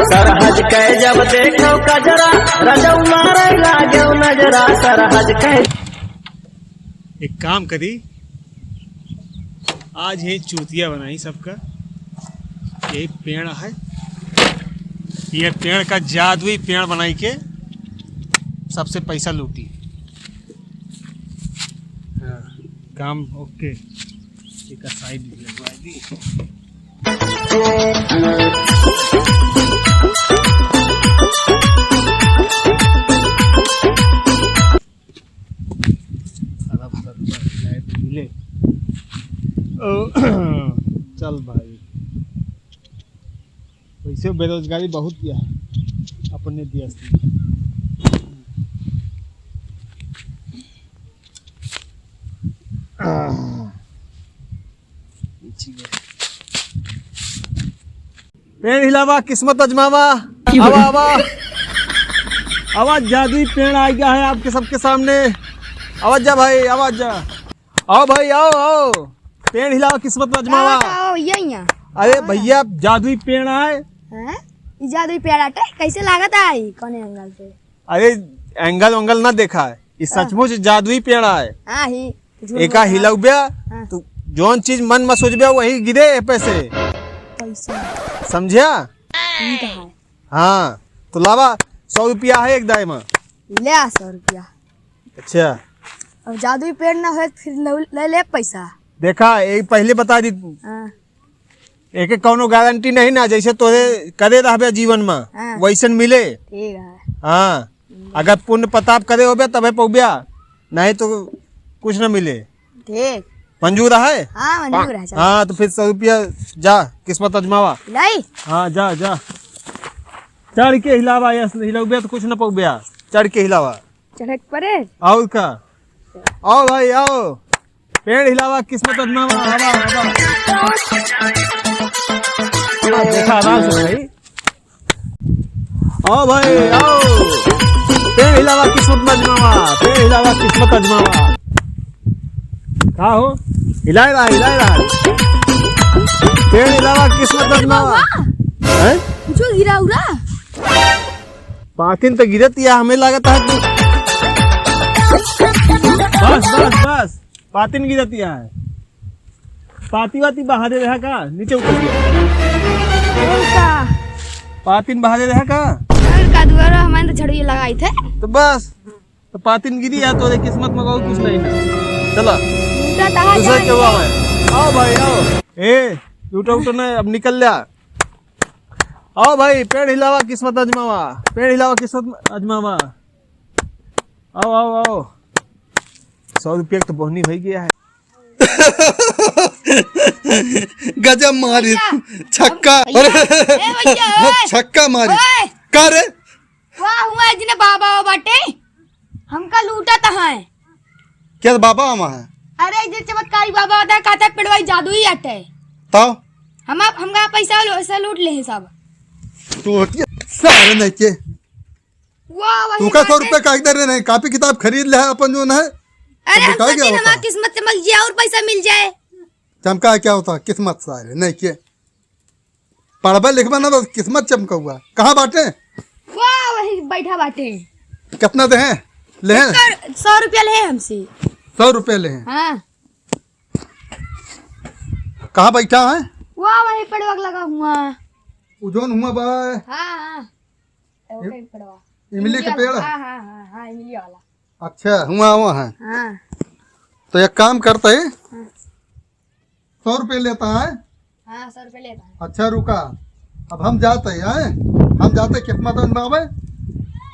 सरहज के जब देखो कजरा रजौ मारे लागो नजरा सरहज के। एक काम करी, आज ये चूतिया बनाई सबका। ये पेड़ है, ये पेड़ का जादुई पेड़ बनाई के सबसे पैसा लूटी। हाँ, काम ओके। एक साइड लगवा दी। मिले चल भाई, वैसे बेरोजगारी बहुत दिया है अपने देश में। पेड़ हिलावा किस्मत अजमावा। आवा आवा आवाज, जादुई पेड़ आ गया है आपके सबके सामने। आवाज जा भाई, आवाज जा। आओ भाई आओ आओ, पेड़ हिलावा किस्मत अजमावा। अरे भैया जादुई पेड़ आए। जादुई पेड़ आटे कैसे लागत है? कौन एंगल से? अरे एंगल वंगल ना देखा है, ये सचमुच जादुई पेड़ आए। हाँ ही एक हिलौबिया तो जौन चीज मन में सोचबिया वही गिरे पैसे, समझिया? हाँ तो लावा 100 रुपया है एक दाई में। ले 100 रुपया। अच्छा, अब जादुई पेड़ ना हो फिर ले पैसा। देखा एक पहले बता दी, एक कौनो गारंटी नहीं ना, जैसे तोरे करे रहबे जीवन में वैसन मिले। ठीक है। हाँ, अगर पुण्य प्रताप करे होबे तबे पौबिया, नहीं तो कुछ न मिले। ठीक, मंजूर है? हाँ मंजूर है। हाँ तो फिर 100 रुपया जा किस्मत अजमावा। नहीं हाँ जा जा, चढ़ के हिलावा। हिलावे तो कुछ न पौबिया, चढ़ के हिलावा। चढ़ पड़े और का? आओ भाई आओ, पेड़ हिलावा किस्मत अजमावा। आवा आवा, देखा आराम से भाई। आओ भाई आओ, पेड़ हिलावा किस्मत अजमावा। पेड़ हिलावा किस्मत अजमावा। का हो? हिलाए रहा पेड़ हिलावा किस्मत अजमावा। जो गिरा उरा पातिन तो गिरत या हमें लागत है। बस बस बस, पातिन गिरत या है। पाती वाती बहादे रहा का, नीचे उतर गया। पातिन बहादे रहा का दुआरा हमारे झड़िए लगाई थे तो बस, तो पातिन गिरी है तो किस्मत में कुछ नहीं है। चला दूसरा क्या हुआ है? आओ भाई आओ। ए लूटो उठो नहीं, अब निकल लिया। आओ भाई, पेड़ हिलावा किस्मत अजमावा। पेड़ हिलावा किस्मत अजमावा। आओ आओ आओ। 100 रुपया तो बोहनी हो गया है। गजब मारी, छक्का छक्का मारी। का रे? वाह हुआ जिने बाबा बाटे हमका लूटा था है। क्या बाबा हम है? अरे जो चमत्कारी बाबा होता है, कहता है पेड़वाई जादुई आटे। तो हमका पैसा लूट ले है सब। तो सारे नहीं के वाह तू का 100 रुपया का दे नहीं, कापी किताब खरीद ले अपन जो है। अरे हमारा किस्मत चमक जाए और पैसा मिल जाए। चमका क्या होता? किस्मत सारे नहीं के पढ़बा लिखबा ना तो किस्मत चमका हुआ। कहाँ बाटे? वाह वही बैठा बाटे। कितना दे हैं? ले हैं 100 रुपया ले हमसे। 100 रुपया ले हैं। हाँ। कहाँ बैठा है? वाह वही पेड़वा लगा हुआ। उजोन हुआ बा। हाँ इमली के पेड़। हाँ इमली वाला। अच्छा हुआ हुआ है। हाँ। तो एक काम करते है, 100 रुपये लेता है। हाँ 100 रुपये लेता है। अच्छा रुका, अब हम जाते हैं। हम जाते किस्मत अजमावे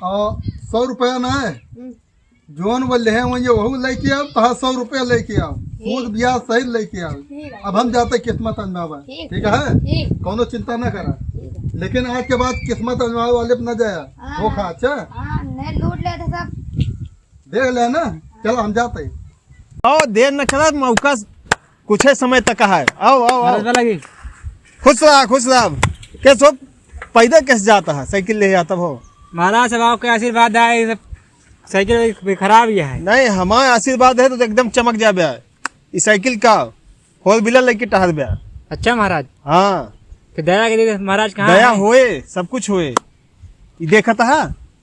और 100 रुपया ना है जोन वो ले वही लेके आओ। तो 100 रुपया लेके आओ, सूद ब्याज सही लेके आओ। अब हम जाते किस्मत अजमावे। ठीक है, कोनो चिंता ना करा। लेकिन आज के बाद किस्मत अजमावे वाले पे न जाया धोखा। अच्छा लूट ले सब देख लेना। चलो हम जाते। आओ देर न करा, मौका कुछ है समय तक है। आओ आओ आओ। खुश रहा कैसे पैदल कैसे जाता है? साइकिल ले जाता हो? महाराज साहब आपका आशीर्वाद है, साइकिल खराब ही है। नहीं हमारा आशीर्वाद है तो एकदम चमक जा बया। इस साइकिल का 4 व्हीलर लेके टहल बया। अच्छा महाराज। हाँ फिर दया के दे महाराज कहाँ दया है? होए सब कुछ होए। ये देखा था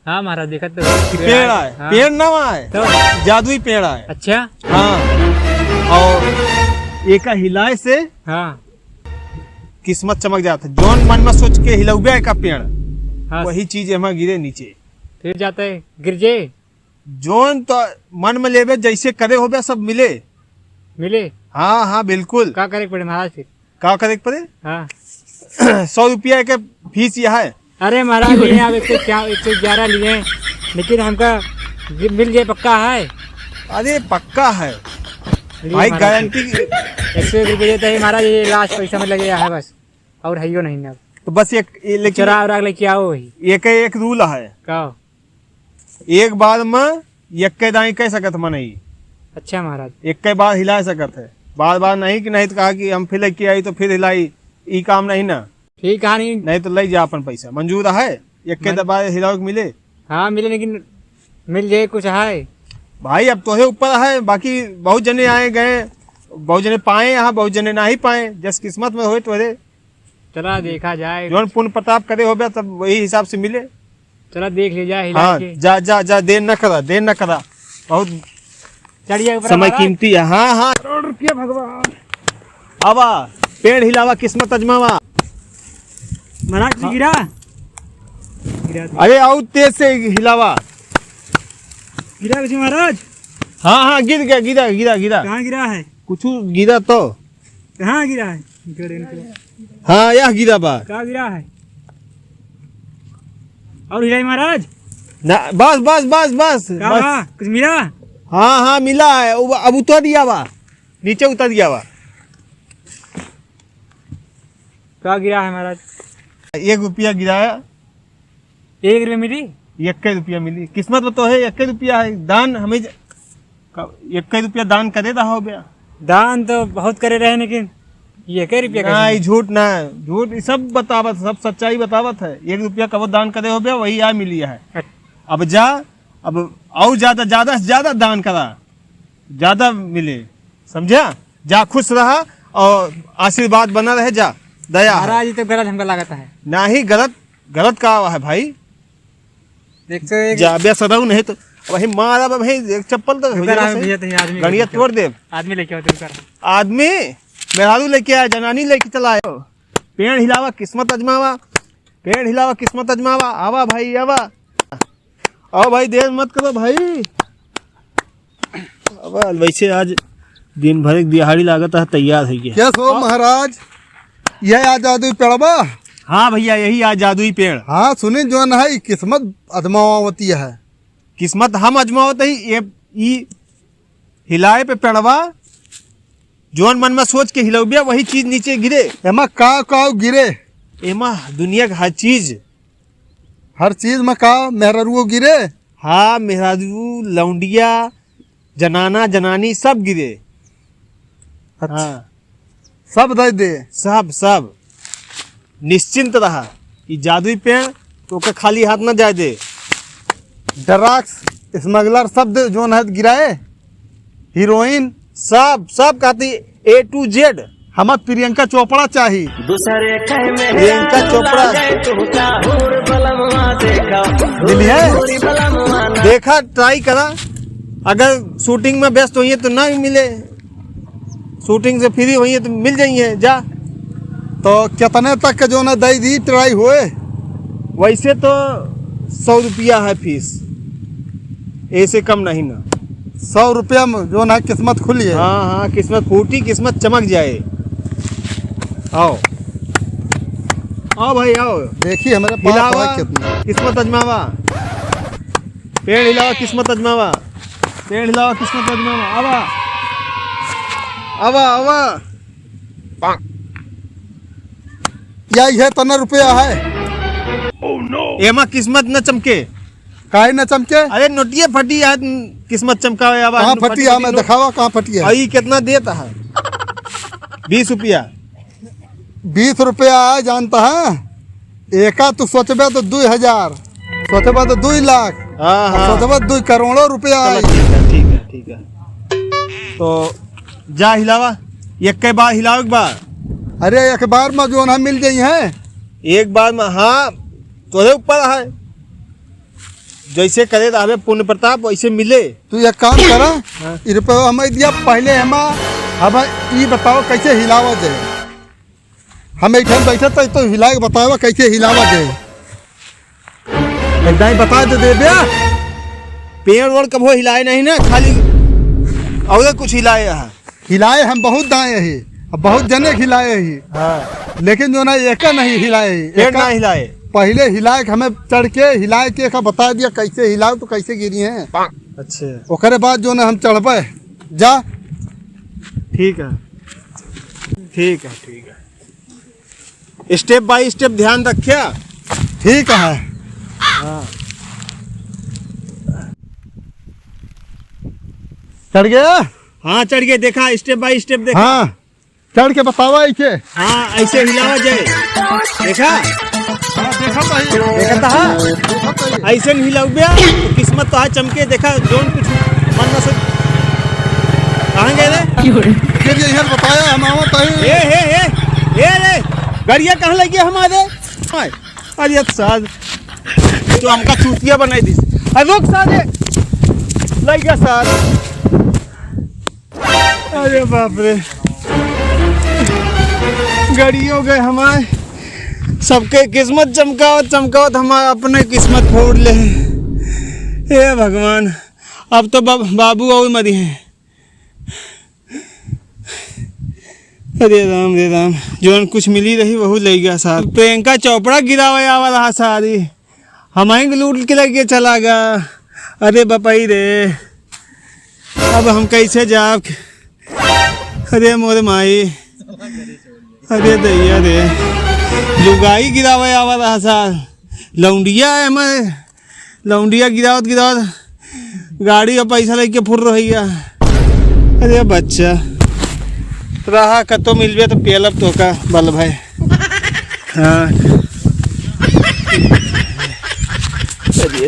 हाँ महाराज देखा तो पेड़ आए, हाँ। पेड़ ना आए तो जादुई पेड़ आए। अच्छा हाँ, और एक हिलाए से हाँ किस्मत चमक जाता। जौन मन में सोच के हिलौबे का पेड़ हाँ वही चीज हमें गिरे नीचे। फिर जाता है गिर जे जौन तो मन में लेबे जैसे करे होबे सब मिले। मिले। हाँ हाँ बिल्कुल। क्या करे पड़े महाराज फिर? का करे पड़े? हाँ 100 रुपया के फीस यह है। अरे महाराज लिए आप 111 लिए हैं, लेकिन हमका मिल जाए पक्का है। अरे पक्का है भाई, महाराज, गारंटी। 101 रुपये देता है महाराज, ये लास्ट पैसा में लगे है बस, और है नहीं ना। तो बस एक लेकिन चरा उरा लेके आओ वही। एक रूल है, का एक बार में एक के दाई कह सकत मनई। अच्छा महाराज, एक के बार हिला सकत है, बार बार नहीं कि नहीं तो कहा कि हम फिर लेके आई तो फिर हिलाई, ई काम नहीं ना। ठीक कहानी नहीं तो ले जा अपन पैसा मंजूर है। एक के बार हिलाओ के मिले। हाँ मिले, लेकिन मिल जाए कुछ है भाई। अब तोहे ऊपर है, बाकी बहुत जने आए गए, बहुत जने पाए यहाँ, बहुत जने ना ही पाए। जस किस्मत में होए तोरे, चला देखा जाए। जौन पुण्य प्रताप करे हो तब वही हिसाब से मिले। चला देख ले जाए हिला हाँ के। जा जा जा, देर न करा, देर न करा, बहुत चढ़िया ऊपर समय महाराज। कीमती है। हाँ हाँ, करोड़ रुपया भगवान। आवा पेड़ हिलावा, किस्मत अजमावा। महाराज कुछ गिरा गिरा अरे आओ तेज से हिलावा। गिरा कुछ महाराज? हाँ हाँ गिर गया, गिरा गिरा गिरा, कहाँ गिरा है? कुछ गिरा तो। कहाँ गिरा है? हाँ यह गिरा बा। कहाँ गिरा है? और हिलाई महाराज? ना बस बस बस बस कहाँ बस। बा? कुछ मिला? हाँ हाँ मिला है, अब उतर दिया बा, नीचे उतर दिया बा। कहाँ गिरा है महाराज? 1 रुपया गिराया, 1 रुपये मिली? 1 रुपया मिली। किस्मत में तो है 1 रुपया है। दान हमें 1 रुपया दान करे रहा हो गया। दान तो बहुत करे रहे, लेकिन ये 1 रुपया का नहीं झूठ ना, झूठ ये सब बतावत, सब सच्चाई बतावत है। 1 रुपया कब दान करे हो गया, वही आ मिली है। अब जा, अब और ज्यादा से ज्यादा दान करा, ज्यादा मिले, समझा? जा खुश रहा और आशीर्वाद बना रहे, जा दया है। महाराज ये तो गलत हमको लगता है। ना ही गलत का है भाई। 101 जा बेसरऊ नहीं तो वही मारा भाई, एक चप्पल तो आदमी गणिया तोड़ दे। आदमी लेके आओ। आदमी मेहरारू लेके आया, जनानी लेके चला आयो। पेड़ हिलावा किस्मत अजमावा, पेड़ हिलावा किस्मत अजमावा। आवा भाई आवा, आओ भाई, देर मत करो भाई। अब वैसे आज दिन भर एक दिहाड़ी लागत है, तैयार है क्या सो महाराज, यह आ जादू पेड़बा? हाँ भैया यही आज जादुई पेड़। हाँ सुने जो है, किस्मत अदमावती है। किस्मत हम अजमावत ही, ये हिलाए पे पेड़वा, जोन मन में सोच के हिलौबिया वही चीज नीचे गिरे। एमा का गिरे? एमा दुनिया का हर चीज, हर चीज में का मेहरुओ गिरे? हाँ मेहरारू, लौंडिया, जनाना जनानी सब गिरे। अच्छा। हाँ सब दे दे? सब निश्चिंत रहा कि जादुई पेड़ तो के खाली हाथ न जाए दे। ड्रग्स स्मगलर सब दे जो है गिराए, हीरोइन सब कहती A to Z। हमें प्रियंका चोपड़ा चाहिए। दूसरे कह में प्रियंका चोपड़ा मिली है? देखा, ट्राई करा, अगर शूटिंग में व्यस्त होइए तो ना मिले, शूटिंग से फ्री होइए तो मिल जाइए। जा तो कितने तक का जो ना दे दी ट्राई हुए? वैसे तो 100 रुपया है फीस, ऐसे कम नहीं ना। 100 रुपया में जो ना किस्मत खुली है। हाँ किस्मत फूटी, किस्मत चमक जाए। आओ भाई आओ, देखिए हमारे पास हिलावा है कितना। किस्मत अजमावा, पेड़ हिलावा किस्मत अजमावा, पेड़ हिलावा किस्मत अजमावा। आवा यह 13 रुपया है। एमा किस्मत न चमके। काहे न चमके? अरे नोटिया फटी है, किस्मत चमकावे। आवा कहाँ फटी है? मैं दिखावा कहाँ फटी है। आई कितना देता है? 20 रुपया। 20 रुपया है, जानता है? एका तो सोचबे तो 2000, सोचबे तो 2 लाख, हाँ सोचबे 2 करोड़ों रुपया है। ठीक है। तो जा हिलावा, एक के बाद हिलाओ, एक बार अरे अखबार में जो ना मिल गई है एक बार में हाँ तोरे ऊपर है, जैसे करे रहबे पुण्य प्रताप वैसे मिले। तू एक काम करा, रुपये हमें दिया पहले हम ये बताओ कैसे हिलावा जाए। हम एक बैठे तो हिला के बताओ कैसे हिलावा जाए। एकदम ही बता दे भैया, पेड़ वोड़ कभी हिलाए नहीं ना, खाली और कुछ हिलाए यहाँ। हिलाए हम बहुत दाए ही, बहुत जने हिलाए ही, हाँ लेकिन जो ना एक नहीं हिलाए ही। पेड़ ना हिलाए, पहले हिलाए के हमें चढ़ के हिलाए के का बता दिया कैसे हिलाओ तो कैसे गिरी है। अच्छा ओकरे बाद जो ना हम चढ़बे जा। ठीक है ठीक है ठीक है, स्टेप बाय स्टेप ध्यान रखिया। ठीक है। हाँ चढ़ गया। हाँ चढ़ गए, देखा स्टेप बाय स्टेप देखा। हाँ चढ़ के बतावा ऐसे। हाँ ऐसे हिलावा जाए, देखा हाँ देखा तो ही। देखा था हाँ? देखा तो ही। ऐसे नहीं हिलाऊबे तो किस्मत तो आज चमके। देखा जोन कुछ मन न सोच कहाँ गए रे, फिर यही बताया हम आवा तो ही। ए रे गरिया कहाँ लगी हमारे। हाय, अरे साद तो हमका चूतिया बनाई दी। अरे रुक सादे लग गया साद। अरे बाप रे, गड़ियों गए हमारे, सबके किस्मत चमकावत चमकावत हमारा अपने किस्मत फोड़ ले। हे भगवान, अब तो बाबू और मरी हैं। अरे राम, जोन कुछ मिली रही वही ले गया साहब। प्रियंका चोपड़ा गिरावे आवा रहा सारी, हमारे लूट के लगे चला गया। अरे बपाई रे, अब हम कैसे जाब। अरे मोरे माई, अरे दैया रे, लुगाई गिरावे आवा रहा सार। लौंडिया है हमारे, लौंडिया गिरावत गाड़ी और पैसा लेके फुर रही है। अरे बच्चा रहा कतो मिलबे तो पेलब तो का बल भाई। हाँ चलिए,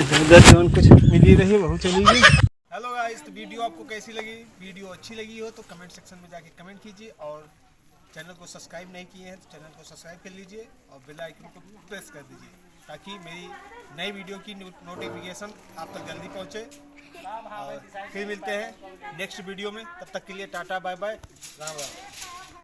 कुछ मिली रही वह चली गई। हेलो गाइस, तो वीडियो आपको कैसी लगी? वीडियो अच्छी लगी हो तो कमेंट सेक्शन में जाके कमेंट कीजिए, और चैनल को सब्सक्राइब नहीं किए हैं तो चैनल को सब्सक्राइब कर लीजिए और बेल आइकन को प्रेस कर दीजिए, ताकि मेरी नई वीडियो की नोटिफिकेशन आप तक जल्दी पहुंचे। और फिर मिलते हैं नेक्स्ट वीडियो में, तब तक के लिए tata bye bye, Ram Ram.